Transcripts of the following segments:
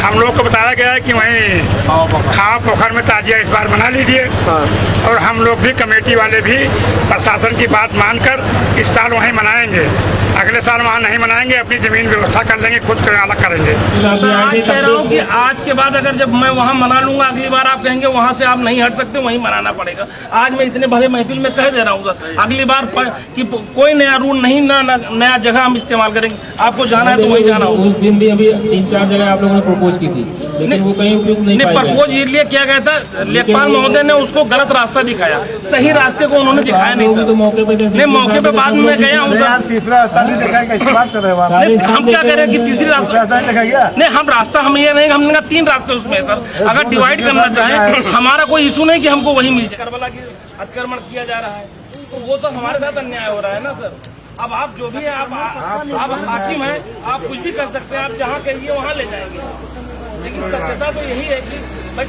हम लोग को बताया गया है कि वहीं खावा पोखर में ताजिया इस बार मना लीजिए और हम लोग भी कमेटी वाले भी प्रशासन की बात मानकर इस साल वहीं मनाएंगे। अगले साल वहाँ नहीं मनाएंगे, अपनी जमीन व्यवस्था कर लेंगे, खुद अलग करेंगे। सर आज कह रहा हूँ कि आज के बाद अगर जब मैं वहाँ मना लूंगा, अगली बार आप कहेंगे वहाँ से आप नहीं हट सकते, वहीं मनाना पड़ेगा। आज मैं इतने बड़े महफिल में कह दे रहा हूँ सर, अगली बार कि कोई नया रूल नहीं, नया जगह हम इस्तेमाल करेंगे। आपको जाना है तो वहीं जाना होगा। उस दिन भी अभी 3-4 जगह आप लोगों ने प्रपोज की थी, लेकिन वो कहीं उपयुक्त नहीं पाया। प्रपोज इसलिए किया गया था, लेखपाल महोदय ने उसको गलत रास्ता दिखाया, सही रास्ते को उन्होंने दिखाया नहीं सर। तो मौके पे बाद में मैं गया हूँ सर। तीसरा रास्ता नहीं दिखाएगा, हम क्या कह रहे हैं कि तीसरी रास्ता नहीं, हम रास्ता हम ये नहीं, हमने कहा 3 रास्ते उसमें सर। अगर डिवाइड करना चाहें, हमारा कोई इशू नहीं कि हमको वही मिल जाए। करबला की अतिक्रमण किया जा रहा है तो वो तो हमारे साथ अन्याय हो रहा है ना सर। अब आप जो भी है, आप हाकिम हैं, आप कुछ भी कर सकते हैं, आप जहाँ कहिए वहाँ ले जाएंगे। लेकिन सत्यता तो यही है कि भाई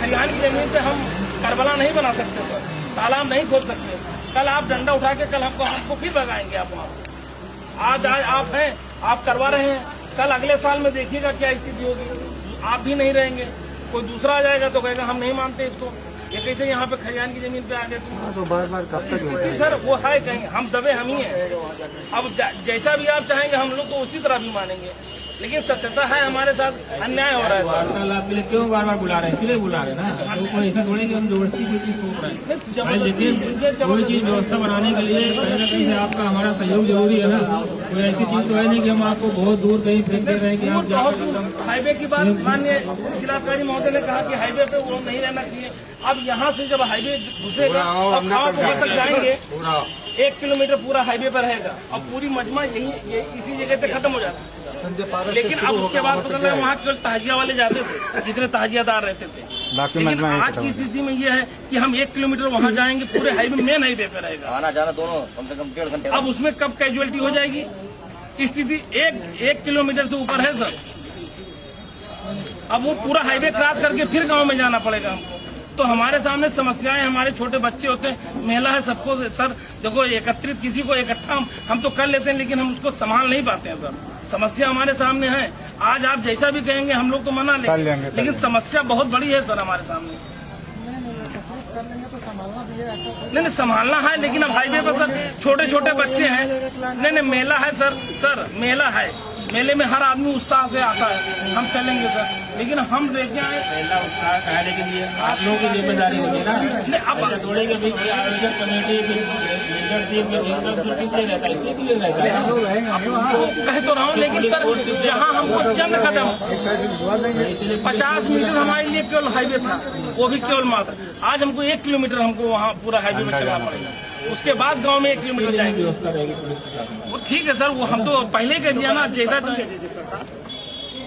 खलिहान की जमीन पे हम करबला नहीं बना सकते सर, तालाब नहीं खोद सकते। कल आप डंडा उठा के कल हमको फिर भगाएंगे आप वहाँ से। आज आप हैं, आप करवा रहे हैं, कल अगले साल में देखिएगा क्या स्थिति होगी। आप भी नहीं रहेंगे, कोई दूसरा आ जाएगा तो कहेगा हम नहीं मानते इसको। ये कहते हैं यहाँ पे खलिहान की जमीन पे आ गए तो बार स्थिति सर वो है, कहीं हम दबे हम ही हैं। अब जैसा भी आप चाहेंगे हम लोग तो उसी तरह भी मानेंगे, लेकिन सत्यता है हमारे साथ अन्याय हो रहा है सर। आपके लिए क्यों बार-बार बुला रहे हैं? इसलिए बुला रहे हैं ना, तो ऐसा थोड़ी कि हम जबरदस्ती कोई चीज थोप रहे हैं। लेकिन कोई चीज व्यवस्था बनाने के लिए कहीं ना कहीं से आपका हमारा सहयोग जरूरी है ना। कोई ऐसी चीज तो है नहीं कि हम आपको बहुत दूर कहीं फेंक दे रहे हैं कि आप हाईवे की बात माननीय जिलाधिकारी महोदय ने कहा कि हाईवे पे वो नहीं रहना चाहिए। अब यहाँ से जब हाईवे घुसेगा और खावा पोखर तक जाएंगे, 1 किलोमीटर पूरा हाईवे पर रहेगा और पूरी मजमा यही इसी जगह से खत्म हो जाता है। लेकिन अब उसके बाद पता लगा वहाँ केवल ताजिया वाले जाते थे, जितने ताजियादार रहते थे। लेकिन आज की स्थिति में ये है कि हम 1 किलोमीटर वहाँ जाएंगे, पूरे हाईवे मेन हाईवे पे रहेगा, आना जाना दोनों कम से कम 1.5 घंटे। अब उसमें कब कैजुअलिटी हो जाएगी? स्थिति 1 किलोमीटर से ऊपर है सर। अब वो पूरा हाईवे क्रॉस करके फिर गांव में जाना पड़ेगा हमको। तो हमारे सामने समस्याएं, हमारे छोटे बच्चे होते हैं, महिला है, सबको सर देखो एकत्रित किसी को इकट्ठा हम तो कर लेते हैं, लेकिन हम उसको संभाल नहीं पाते हैं सर। समस्या हमारे सामने है। आज आप जैसा भी कहेंगे हम लोग तो मना लेंगे, लेकिन समस्या बहुत बड़ी है सर हमारे सामने। नहीं संभालना है, लेकिन अब हाईवे पर सर छोटे छोटे बच्चे हैं। नहीं मेला है सर मेला है, मेले में हर आदमी उत्साह से आता है, हम चलेंगे सर, लेकिन हम लेके आए पहला उत्साह कहने के लिए आप लोगों की जिम्मेदारी होगी ना। नहीं अब जोड़े के बीच आयोजक कमेटी लीडरशिप किसलिए रहता है? इसलिए रहता है, तो कह तो रहा हूँ, लेकिन सर जहाँ हमको चंद कदम 50 मीटर हमारे लिए केवल हाईवे था, वो भी केवल मात्र। आज हमको 1 किलोमीटर हमको वहाँ पूरा हाईवे में चलना पड़ेगा, उसके बाद गांव में 1 किलोमीटर जाएंगे। वो ठीक है सर, वो हम तो पहले ही कह दिया ना, जेदा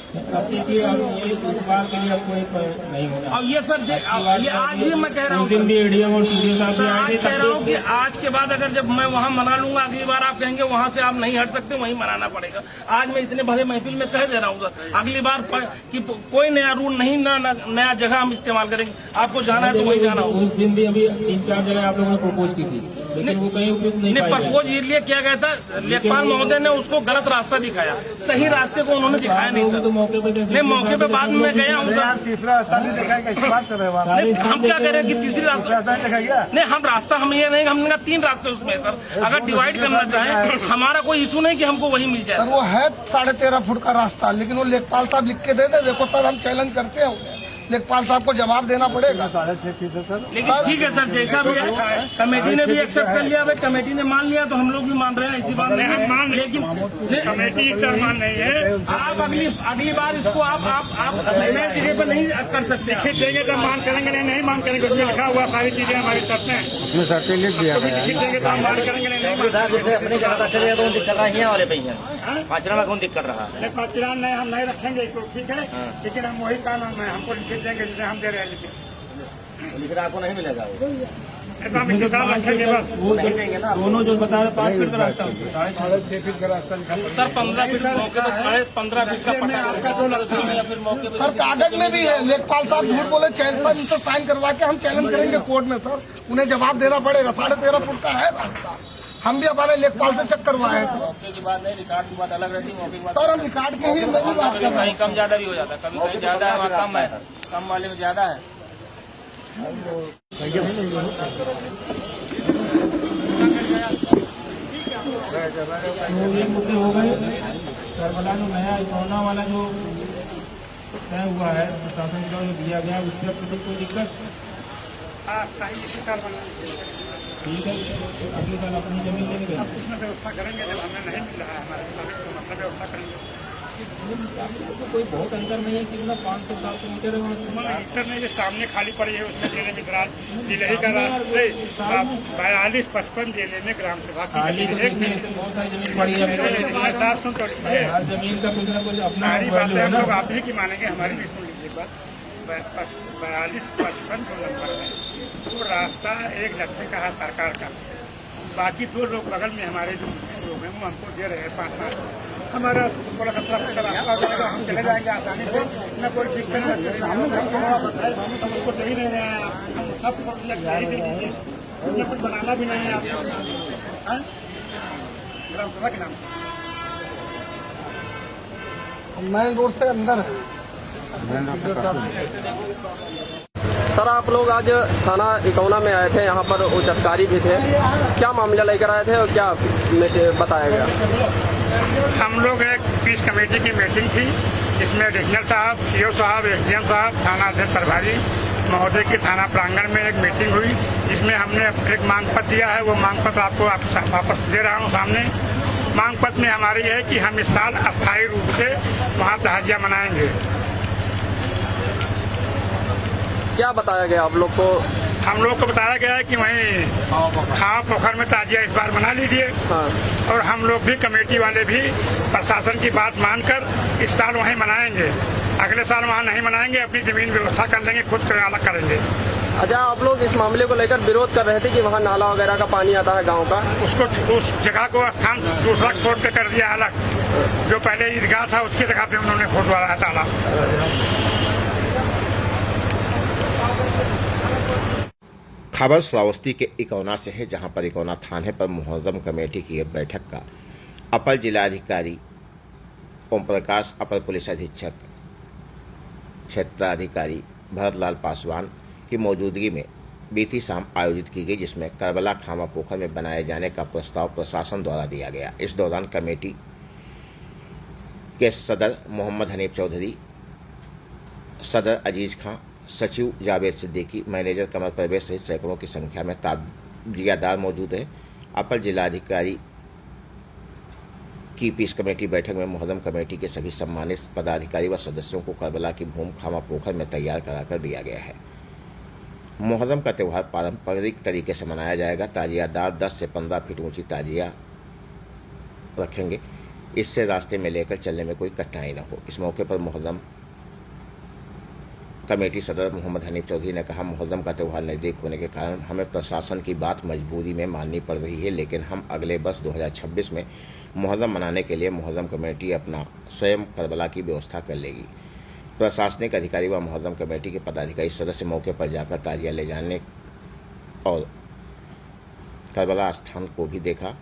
इस बार के लिए आपको नहीं होगा। अब ये सर ये आज भी मैं कह रहा हूँ एडीएम और सीडीओ साहब आज कह रहा हूँ कि आज के बाद अगर जब मैं वहाँ मना लूंगा, अगली बार आप कहेंगे वहाँ से आप नहीं हट सकते, वहीं मनाना पड़ेगा। आज मैं इतने बड़े महफिल में कह दे रहा हूँ सर, अगली बार कि कोई नया रूल नहीं, नया जगह हम इस्तेमाल करेंगे। आपको जाना है तो वहीं जाना होगा। उस दिन भी अभी 3-4 जगह आप लोगों ने प्रपोज की थी, लेकिन वो कहीं उपयुक्त नहीं पाया। प्रपोज इसलिए किया गया था, लेखपाल महोदय ने उसको गलत रास्ता दिखाया, सही रास्ते को उन्होंने दिखाया नहीं सर। तो मौके पे बाद में मैं गया हूँ सर। तीसरा रास्ता नहीं दिखाएगा, हम क्या कह रहे हैं कि तीसरी रास्ता नहीं, हम रास्ता हम ये नहीं, हमने कहा 3 रास्ते उसमें सर। अगर डिवाइड करना चाहें, हमारा कोई इशू नहीं कि हमको वही मिल जाए। वो है 13.5 फुट का रास्ता, लेकिन वो लेखपाल साहब लिख के दे दे, देखो सर हम चैलेंज करते हैं, लेखपाल साहब को जवाब देना पड़ेगा। 6.5 फीट है सर। लेकिन ठीक है सर, जैसा भी है कमेटी ने भी एक्सेप्ट कर लिया, भाई कमेटी ने मान लिया तो हम लोग भी मान रहे हैं, इसी बात में हम मान। लेकिन कमेटी सर मान नहीं है। आप अगली बार इसको आप नए जगह पर नहीं कर सकते। लिखित देंगे तो मान करेंगे, नहीं मान करेंगे, उसमें लिखा हुआ सारी चीजें हमारी शर्तें हैं, उसमें शर्तें लिख दिया गया है। लिखित देंगे तो हम मान करेंगे, नहीं अपनी जगह रखेंगे तो दिक्कत रहा है वाले पे ही है, पाचरा में कौन दिक्कत रहा है? पाचरा नहीं, हम नहीं रखेंगे इसको, ठीक है, लेकिन हम वही काम है, हमको लिखित देंगे जिसे हम दे रहे हैं। लेकिन आपको नहीं मिलेगा, रखेंगे बस। वो नहीं देंगे ना। दोनों जो बता रहे 5 फीट का रास्ता, 6.5 फीट का रास्ता सर 15 फीट मौके पर 15.5 फीट का पट्टा या फिर मौके पर सर कागज में भी है, लेखपाल साहब झूठ बोले, चैलेंज इनसे साइन करवा के हम चैलेंज करेंगे कोर्ट में सर, उन्हें जवाब देना पड़ेगा। 13.5 फुट का है रास्ता, हम भी हमारे लेखपाल से चेक करवाए थे मौके की बात नहीं, रिकॉर्ड की बात अलग रहती है, मौके की बात सर। हम रिकॉर्ड की ही मैं भी बात कर रहा कहीं कम ज्यादा भी हो जाता है, कभी कहीं ज्यादा है वहाँ कम है, कम वाले में ज्यादा है। ये मुद्दे हो गए। करबला जो नया इकोना वाला जो तय हुआ है प्रशासन का जो दिया गया उसके प्रति कोई दिक्कत? ठीक है, अगले साल अपनी जमीन लेने गए उसमें व्यवस्था करेंगे, जब हमें नहीं मिल रहा है हमारे मुताबिक तो मतलब व्यवस्था करेंगे। तो कोई बहुत अंतर नहीं है, कितना 500-700 मीटर है वहाँ। मीटर में जो सामने खाली पड़ी है उसमें देने में दिल्ली का रास्ते 42-55 देने में ग्राम सभा खाली तो की नहीं है, बहुत सारी जमीन पड़ी है। सात सुन तो लीजिए, हर जमीन का कुछ ना कुछ अपना सारी वैल्यू बातें है हम ना। लोग आप ही की मानेंगे, हमारी भी सुन लीजिए बात। 42-55 जो नंबर है वो रास्ता एक लक्ष्य का है सरकार का, बाकी 2 लोग बगल में हमारे जो लोग हैं वो हमको दे रहे हैं 5-5। हमारा 16-17 रास्ता होगा, हम चले जाएंगे आसानी से, न कोई दिक्कत नहीं। हम उसको दे ही नहीं रहे हैं, हम सब छोड़ दिया, दे ही दे दीजिए, उसमें कुछ बनाना भी नहीं है आपको ग्राम सभा के नाम मेन रोड से अंदर है। सर, आप लोग आज थाना इकौना में आए थे, यहाँ पर उच्च अधिकारी भी थे, क्या मामला लेकर आए थे और क्या बताया गया? हम लोग एक पीस कमेटी की मीटिंग थी, इसमें एडिशनल साहब, सीओ साहब, एसडीएम साहब, थाना अध्यक्ष प्रभारी महोदय की थाना प्रांगण में एक मीटिंग हुई, जिसमें हमने एक मांग पत्र दिया है। वो मांग पत्र आपको वापस दे रहा हूँ सामने। मांग पत्र में हमारी है कि हम इस साल अस्थायी रूप से वहाँ ताजिया मनाएंगे। क्या बताया गया आप लोग को? हम लोग को बताया गया है कि वहीं खावा पोखर में ताजिया इस बार मना लीजिए। हाँ। और हम लोग भी कमेटी वाले भी प्रशासन की बात मानकर इस साल वहीं मनाएंगे। अगले साल वहाँ नहीं मनाएंगे, अपनी जमीन व्यवस्था कर लेंगे, खुद अलग करेंगे। अच्छा, आप लोग इस मामले को लेकर विरोध कर रहे थे कि वहाँ नाला वगैरह का पानी आता है गांव का, उसको उस जगह को स्थान दूसरा खोद के कर दिया अलग। जो पहले ईदगाह था उसकी जगह पे उन्होंने खोदवाया है तालाब। खबर श्रावस्ती के इकौना से है, जहां पर इकौना थाने पर मुहर्रम कमेटी की एक बैठक का अपर जिलाधिकारी ओम प्रकाश, अपर पुलिस अधीक्षक क्षेत्राधिकारी भरतलाल पासवान की मौजूदगी में बीती शाम आयोजित की गई, जिसमें करबला खामा पोखर में बनाए जाने का प्रस्ताव प्रशासन द्वारा दिया गया। इस दौरान कमेटी के सदर मोहम्मद हनीफ चौधरी, सदर अजीज खां, सचिव जावेद सिद्दीकी, मैनेजर कमर परवेज सहित सैकड़ों की संख्या में ताजियादार मौजूद है। अपर जिलाधिकारी की पीस कमेटी बैठक में मुहर्रम कमेटी के सभी सम्मानित पदाधिकारी व सदस्यों को करबला की भूमि खामा पोखर में तैयार कराकर दिया गया है। मुहर्रम का त्यौहार पारंपरिक तरीके से मनाया जाएगा। ताजियादार 10 से 15 फीट ऊंची ताजिया रखेंगे, इससे रास्ते में लेकर चलने में कोई कठिनाई न हो। इस मौके पर मुहर्रम कमेटी सदर मोहम्मद हनीफ चौधरी ने कहा, मुहर्रम का त्यौहार नज़दीक होने के कारण हमें प्रशासन की बात मजबूरी में माननी पड़ रही है, लेकिन हम अगले वर्ष 2026 में मुहर्रम मनाने के लिए मुहर्रम कमेटी अपना स्वयं करबला की व्यवस्था कर लेगी। प्रशासनिक अधिकारी व मुहर्रम कमेटी के पदाधिकारी सदस्य मौके पर जाकर ताजिया ले जाने और करबला स्थान को भी देखा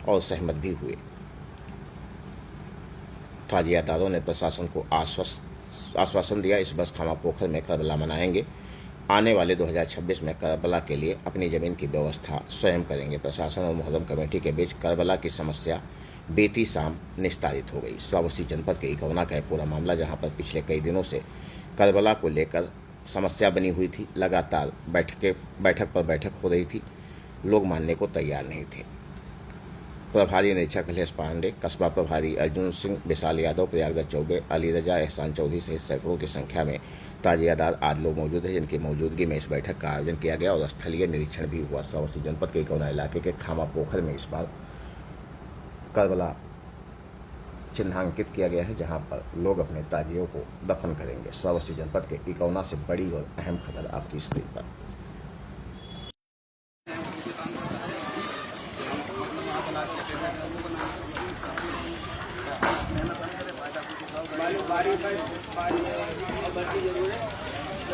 और सहमत भी हुए। ताजियादारों ने प्रशासन को आश्वासन दिया, इस वर्ष खामा पोखर में करबला मनाएंगे। आने वाले 2026 में करबला के लिए अपनी जमीन की व्यवस्था स्वयं करेंगे। प्रशासन और मुहर्रम कमेटी के बीच करबला की समस्या बीती शाम निस्तारित हो गई। श्रावस्ती जनपद के इकौना का पूरा मामला, जहां पर पिछले कई दिनों से करबला को लेकर समस्या बनी हुई थी, लगातार बैठक पर बैठक हो रही थी, लोग मानने को तैयार नहीं थे। प्रभारी निरीक्षक अखिलेश पांडे, कस्बा प्रभारी अर्जुन सिंह, विशाल यादव, प्रयागराज चौबे, अली रजा, एहसान चौधरी सहित सैकड़ों की संख्या में ताजियादार आदि लोग मौजूद हैं, जिनकी मौजूदगी में इस बैठक का आयोजन किया गया और स्थलीय निरीक्षण भी हुआ। श्रावस्ती जनपद के इकौना इलाके के खामा पोखर में इस बार करबला चिन्हांकित किया गया है, जहां पर लोग अपने ताजियों को दफन करेंगे। श्रावस्ती जनपद के इकौना से बड़ी और अहम खबर आपकी स्क्रीन पर।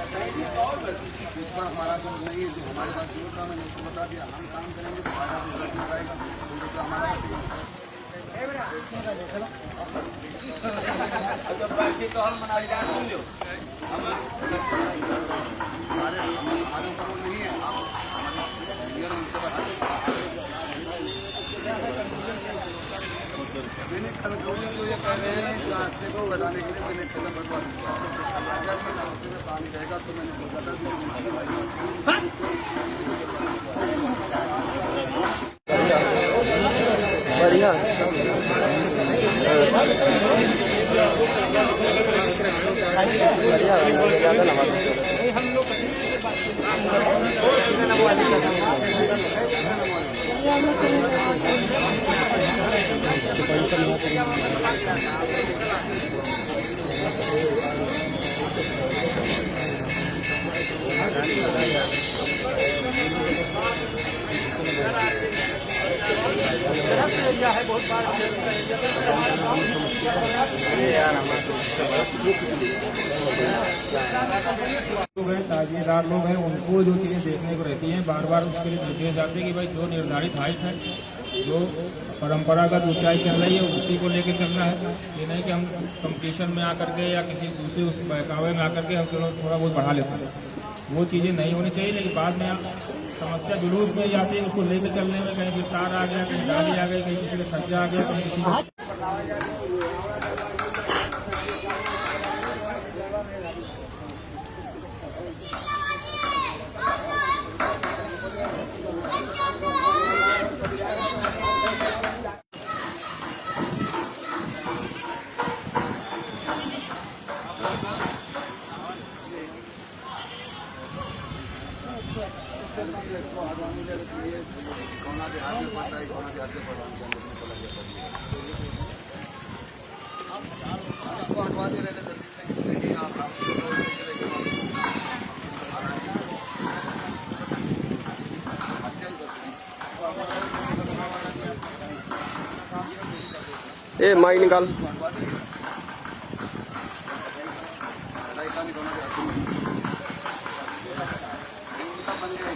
इस पर हमारा जो नहीं है, जो हमारे पास जो काम है उसको बता दिया, हम काम करेंगे तो हमारा जो लगाएगा तो हमारा हमारे ऊपर वो नहीं है। मैंने कल गौरी जो ये कह रहे हैं रास्ते को बढ़ाने के लिए मैंने कल बढ़वा दिया, रास्ते में पानी रहेगा तो मैंने सोचा था बढ़िया लोग हैं, ताजीदार लोग हैं, उनको जो चीज़ें देखने को रहती हैं बार बार उसके लिए देखे जाते हैं कि भाई जो निर्धारित हाइट है, जो परंपरागत ऊंचाई चल रही है उसी को लेके चलना है। ये नहीं कि हम कंपटीशन में आकर के या किसी दूसरे उस बहकावे में आकर के हम चलो थोड़ा बहुत बढ़ा लेते हैं, वो चीज़ें नहीं होनी चाहिए। लेकिन बाद में समस्या जुलूस में जाती है, उसको लेकर चलने में कहीं विस्तार आ गया, कहीं डाली आ गई, कहीं किसी का सज्जा आ गया, कहीं किसी का कौना देहात में पड़ता है, कौना देहात में पड़ता है, आपको हटवा दे रहे थे जल्दी आप ए माइक निकाल। बन गया